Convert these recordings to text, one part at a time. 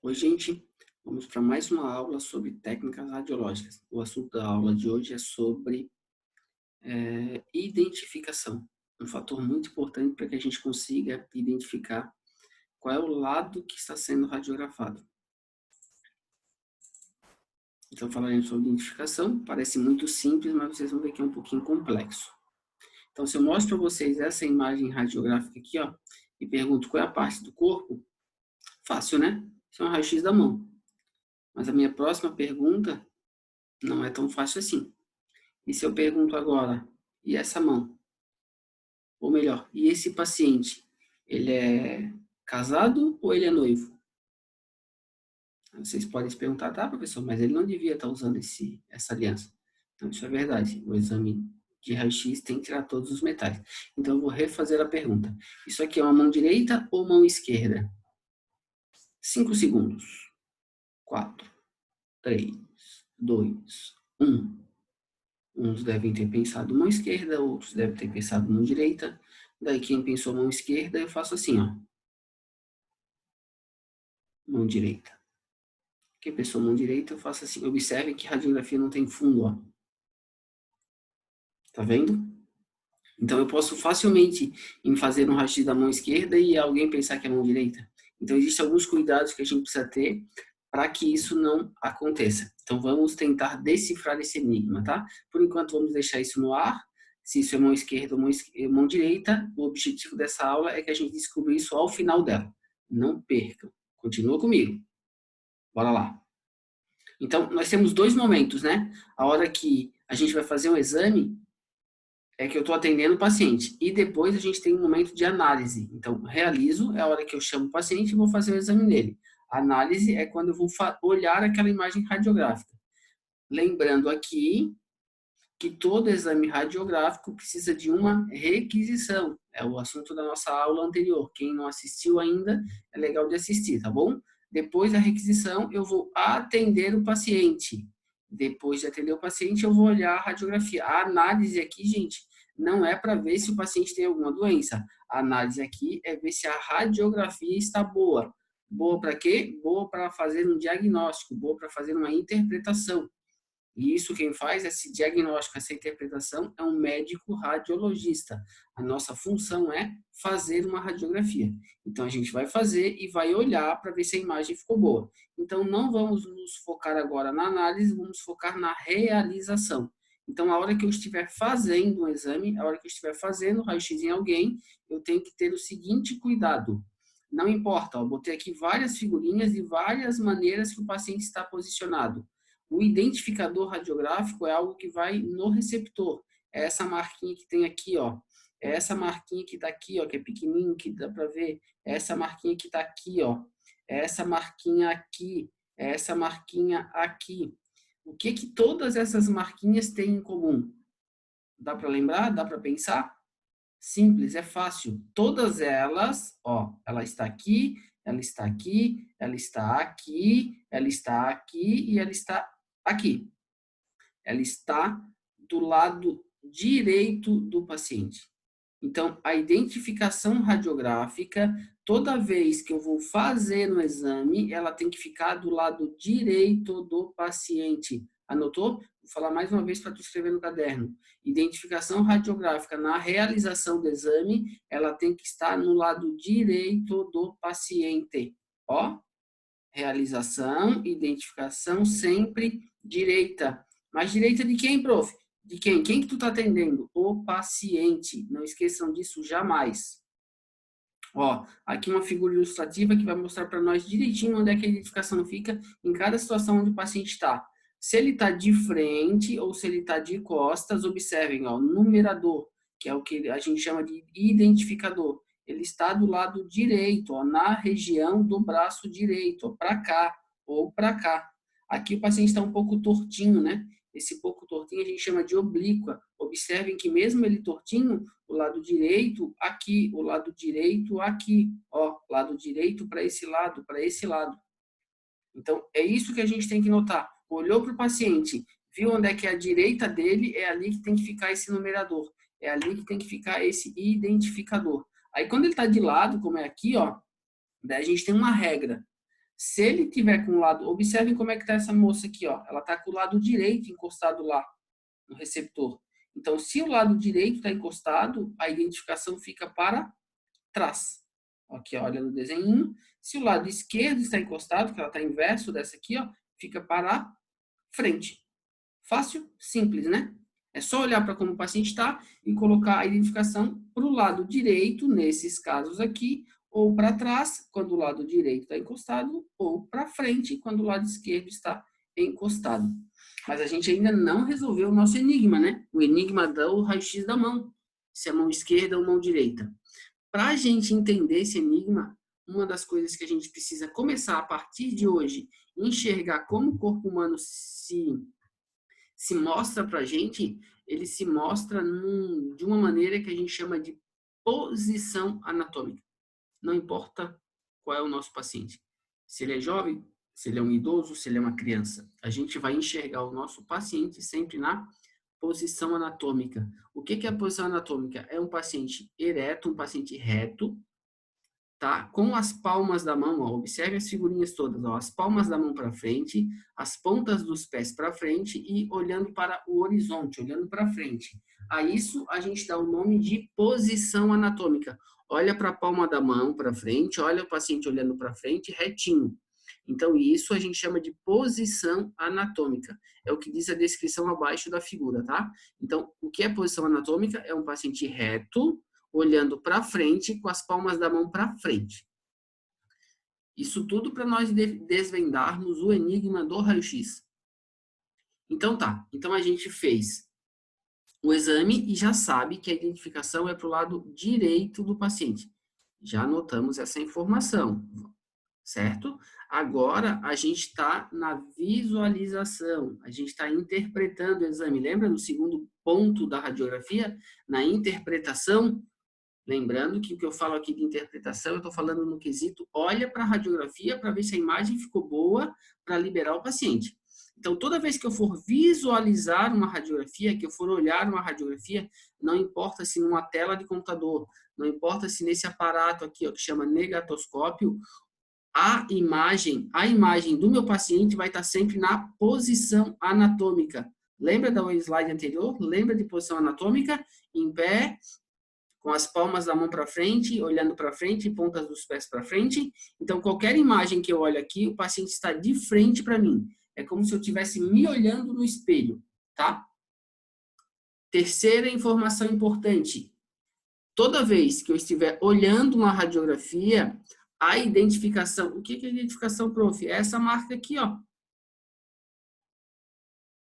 Oi, gente. Vamos para mais uma aula sobre técnicas radiológicas. O assunto da aula de hoje é sobre identificação. Um fator muito importante para que a gente consiga identificar qual é o lado que está sendo radiografado. Então, falaremos sobre identificação. Parece muito simples, mas vocês vão ver que é um pouquinho complexo. Então, se eu mostro para vocês essa imagem radiográfica aqui, ó, e pergunto qual é a parte do corpo, fácil, né? Isso é um raio-x da mão. Mas a minha próxima pergunta não é tão fácil assim. E se eu pergunto agora, e essa mão? Ou melhor, e esse paciente? Ele é casado ou ele é noivo? Vocês podem se perguntar, tá, professor, mas ele não devia estar usando essa aliança. Então, isso é verdade. O exame de raio-x tem que tirar todos os metais. Então, eu vou refazer a pergunta. Isso aqui é uma mão direita ou mão esquerda? 5 segundos. 4, 3, 2, 1. Uns devem ter pensado mão esquerda, outros devem ter pensado mão direita. Daí quem pensou mão esquerda, eu faço assim, ó. Mão direita. Quem pensou mão direita, eu faço assim. Observe que radiografia não tem fundo, ó. Tá vendo? Então eu posso facilmente fazer um raio-x da mão esquerda e alguém pensar que é mão direita. Então existem alguns cuidados que a gente precisa ter para que isso não aconteça. Então vamos tentar decifrar esse enigma, tá? Por enquanto vamos deixar isso no ar. Se isso é mão esquerda ou mão direita, o objetivo dessa aula é que a gente descubra isso ao final dela. Não percam. Continua comigo. Bora lá. Então, nós temos dois momentos, né? A hora que a gente vai fazer um exame é que eu estou atendendo o paciente. E depois a gente tem um momento de análise. Então, realizo é a hora que eu chamo o paciente e vou fazer o exame nele. Análise é quando eu vou olhar aquela imagem radiográfica. Lembrando aqui que todo exame radiográfico precisa de uma requisição. É o assunto da nossa aula anterior. Quem não assistiu ainda, é legal de assistir, tá bom? Depois da requisição, eu vou atender o paciente. Depois de atender o paciente, eu vou olhar a radiografia. A análise aqui, gente, não é para ver se o paciente tem alguma doença. A análise aqui é ver se a radiografia está boa. Boa para quê? Boa para fazer um diagnóstico, boa para fazer uma interpretação. E isso quem faz, esse diagnóstico, essa interpretação, é um médico radiologista. A nossa função é fazer uma radiografia. Então, a gente vai fazer e vai olhar para ver se a imagem ficou boa. Então, não vamos nos focar agora na análise, vamos focar na realização. Então, a hora que eu estiver fazendo um exame, a hora que eu estiver fazendo raio-x em alguém, eu tenho que ter o seguinte cuidado. Não importa, eu botei aqui várias figurinhas de várias maneiras que o paciente está posicionado. O identificador radiográfico é algo que vai no receptor. É essa marquinha que tem aqui, ó. É essa marquinha que está aqui, ó, que é pequenininho, que dá para ver. É essa marquinha que está aqui, ó. É essa marquinha aqui. É essa marquinha aqui. O que que todas essas marquinhas têm em comum? Dá para lembrar? Dá para pensar? Simples, é fácil. Todas elas, ó, ela está aqui, ela está aqui, ela está aqui, ela está aqui e ela está aqui. Ela está do lado direito do paciente. Então, a identificação radiográfica, toda vez que eu vou fazer um exame, ela tem que ficar do lado direito do paciente. Anotou? Vou falar mais uma vez para tu escrever no caderno. Identificação radiográfica na realização do exame, ela tem que estar no lado direito do paciente. Ó, realização, identificação sempre direita. Mas direita de quem, prof? De quem? Quem que tu está atendendo? O paciente. Não esqueçam disso jamais. Ó, aqui uma figura ilustrativa que vai mostrar para nós direitinho onde é que a identificação fica em cada situação onde o paciente está. Se ele está de frente ou se ele está de costas, observem, ó, numerador, que é o que a gente chama de identificador. Ele está do lado direito, ó, na região do braço direito, para cá ou para cá. Aqui o paciente está um pouco tortinho, né? Esse pouco tortinho a gente chama de oblíqua. Observem que mesmo ele tortinho, o lado direito aqui, o lado direito aqui, ó, lado direito para esse lado, para esse lado. Então, é isso que a gente tem que notar. Olhou para o paciente, viu onde é que é a direita dele, é ali que tem que ficar esse numerador. É ali que tem que ficar esse identificador. Aí, quando ele está de lado, como é aqui, ó, daí a gente tem uma regra. Se ele tiver com o lado, observem como é que está essa moça aqui, ó. Ela está com o lado direito encostado lá no receptor. Então, se o lado direito está encostado, a identificação fica para trás. Aqui, ó, olha no desenho. Se o lado esquerdo está encostado, que ela está inverso dessa aqui, ó, fica para frente. Fácil, simples, né? É só olhar para como o paciente está e colocar a identificação para o lado direito, nesses casos aqui, ou para trás, quando o lado direito está encostado, ou para frente, quando o lado esquerdo está encostado. Mas a gente ainda não resolveu o nosso enigma, né? O enigma do raio-x da mão, se é mão esquerda ou mão direita. Para a gente entender esse enigma, uma das coisas que a gente precisa começar a partir de hoje, enxergar como o corpo humano se mostra para a gente, ele se mostra de uma maneira que a gente chama de posição anatômica. Não importa qual é o nosso paciente. Se ele é jovem, se ele é um idoso, se ele é uma criança. A gente vai enxergar o nosso paciente sempre na posição anatômica. O que é a posição anatômica? É um paciente ereto, um paciente reto, tá? Com as palmas da mão, ó, observe as figurinhas todas, ó, as palmas da mão para frente, as pontas dos pés para frente e olhando para o horizonte, olhando para frente. A isso a gente dá o nome de posição anatômica. Olha para a palma da mão para frente, olha o paciente olhando para frente, retinho. Então, isso a gente chama de posição anatômica. É o que diz a descrição abaixo da figura, tá? Então, o que é posição anatômica? É um paciente reto, olhando para frente, com as palmas da mão para frente. Isso tudo para nós desvendarmos o enigma do raio-x. Então tá, então a gente fez o exame e já sabe que a identificação é para o lado direito do paciente. Já anotamos essa informação, certo? Agora a gente está na visualização, a gente está interpretando o exame. Lembra no segundo ponto da radiografia? Na interpretação. Lembrando que o que eu falo aqui de interpretação, eu estou falando no quesito, olha para a radiografia para ver se a imagem ficou boa para liberar o paciente. Então, toda vez que eu for visualizar uma radiografia, que eu for olhar uma radiografia, não importa se numa tela de computador, não importa se nesse aparato aqui, ó, que chama negatoscópio, a imagem do meu paciente vai estar sempre na posição anatômica. Lembra do slide anterior? Lembra de posição anatômica? Em pé, com as palmas da mão para frente, olhando para frente, pontas dos pés para frente. Então, qualquer imagem que eu olho aqui, o paciente está de frente para mim. É como se eu estivesse me olhando no espelho, tá? Terceira informação importante. Toda vez que eu estiver olhando uma radiografia, a identificação... O que é a identificação, prof? É essa marca aqui, ó.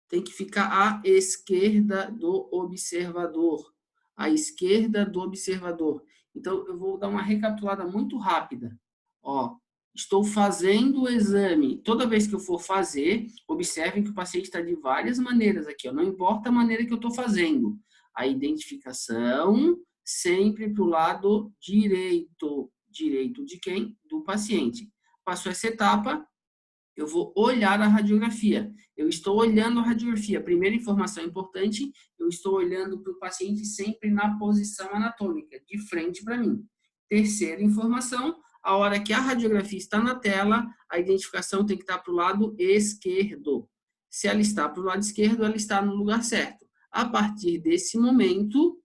Tem que ficar à esquerda do observador. À esquerda do observador. Então, eu vou dar uma recapitulada muito rápida. Ó, estou fazendo o exame. Toda vez que eu for fazer, observem que o paciente está de várias maneiras aqui. Ó. Não importa a maneira que eu estou fazendo. A identificação sempre para o lado direito. Direito de quem? Do paciente. Passou essa etapa, eu vou olhar a radiografia. Eu estou olhando a radiografia. Primeira informação importante, eu estou olhando para o paciente sempre na posição anatômica, de frente para mim. Terceira informação, a hora que a radiografia está na tela, a identificação tem que estar para o lado esquerdo. Se ela está para o lado esquerdo, ela está no lugar certo. A partir desse momento,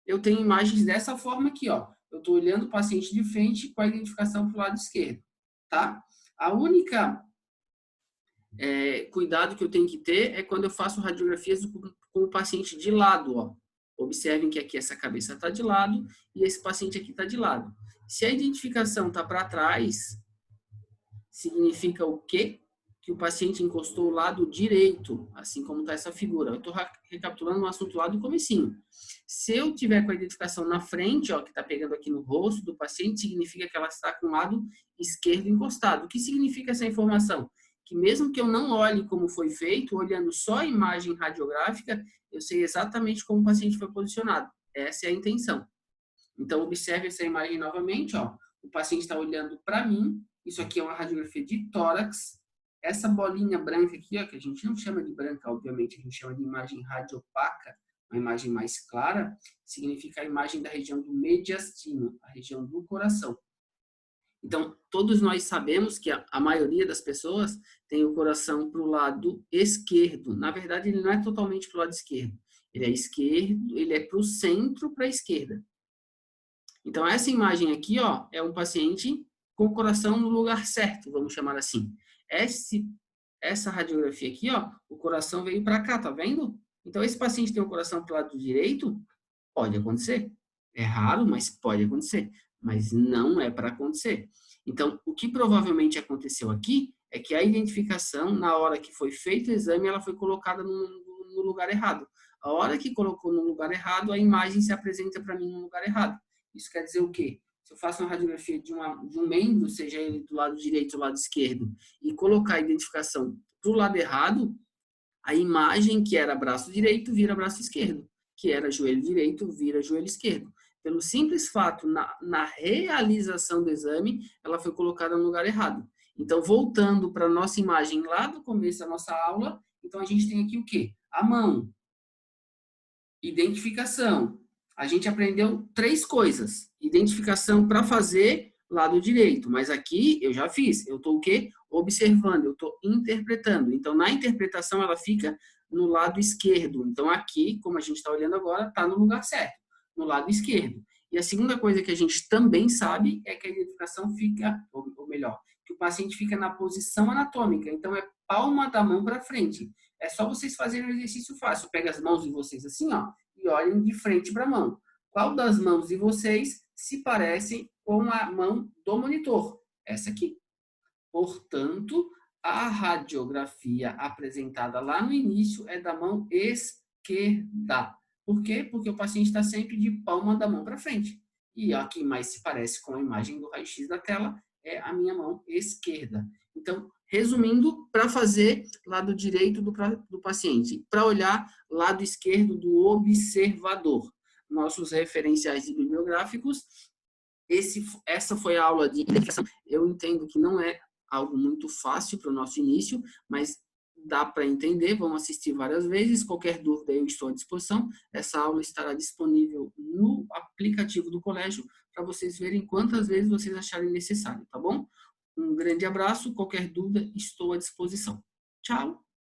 eu tenho imagens dessa forma aqui, ó. Eu estou olhando o paciente de frente com a identificação para o lado esquerdo, tá? A única cuidado que eu tenho que ter é quando eu faço radiografias com o paciente de lado, ó. Observem que aqui essa cabeça está de lado e esse paciente aqui está de lado. Se a identificação está para trás, significa o quê? Que o paciente encostou o lado direito, assim como está essa figura. Eu estou recapitulando um assunto lá do comecinho. Se eu tiver com a identificação na frente, ó, que está pegando aqui no rosto do paciente, significa que ela está com o lado esquerdo encostado. O que significa essa informação? Que mesmo que eu não olhe como foi feito, olhando só a imagem radiográfica, eu sei exatamente como o paciente foi posicionado. Essa é a intenção. Então, observe essa imagem novamente, ó. O paciente está olhando para mim. Isso aqui é uma radiografia de tórax. Essa bolinha branca aqui, ó, que a gente não chama de branca, obviamente, a gente chama de imagem radiopaca, uma imagem mais clara, significa a imagem da região do mediastino, a região do coração. Então, todos nós sabemos que a maioria das pessoas tem o coração para o lado esquerdo. Na verdade, ele não é totalmente para o lado esquerdo. Ele é esquerdo, ele é para o centro, para a esquerda. Então, essa imagem aqui, ó, é um paciente com o coração no lugar certo, vamos chamar assim. Essa radiografia aqui, ó, o coração veio para cá, tá vendo? Então, esse paciente tem o coração para o lado direito? Pode acontecer. É raro, mas pode acontecer. Mas não é para acontecer. Então, o que provavelmente aconteceu aqui é que a identificação, na hora que foi feito o exame, ela foi colocada no lugar errado. A hora que colocou no lugar errado, a imagem se apresenta para mim no lugar errado. Isso quer dizer o quê? Se eu faço uma radiografia de um membro, seja ele do lado direito ou do lado esquerdo, e colocar a identificação para o lado errado, a imagem que era braço direito vira braço esquerdo, que era joelho direito vira joelho esquerdo. Pelo simples fato, na realização do exame, ela foi colocada no lugar errado. Então, voltando para a nossa imagem lá do começo da nossa aula, então a gente tem aqui o quê? A mão. Identificação. A gente aprendeu 3 coisas. Identificação para fazer lado direito, mas aqui eu já fiz. Eu estou o quê? Observando, eu estou interpretando. Então, na interpretação, ela fica no lado esquerdo. Então, aqui, como a gente está olhando agora, está no lugar certo, no lado esquerdo. E a segunda coisa que a gente também sabe é que a identificação fica, ou melhor, que o paciente fica na posição anatômica. Então, é palma da mão para frente. É só vocês fazerem um exercício fácil. Pega as mãos de vocês assim, ó, e olhem de frente para a mão. Qual das mãos de vocês se parece com a mão do monitor? Essa aqui. Portanto, a radiografia apresentada lá no início é da mão esquerda. Por quê? Porque o paciente está sempre de palma da mão para frente. E a que mais se parece com a imagem do raio-x da tela é a minha mão esquerda. Então, resumindo, para fazer lado direito do paciente, para olhar lado esquerdo do observador. Nossos referenciais bibliográficos, essa foi a aula de identificação. Eu entendo que não é algo muito fácil para o nosso início, mas dá para entender, vamos assistir várias vezes. Qualquer dúvida eu estou à disposição. Essa aula estará disponível no aplicativo do colégio para vocês verem quantas vezes vocês acharem necessário, tá bom? Um grande abraço, qualquer dúvida estou à disposição. Tchau!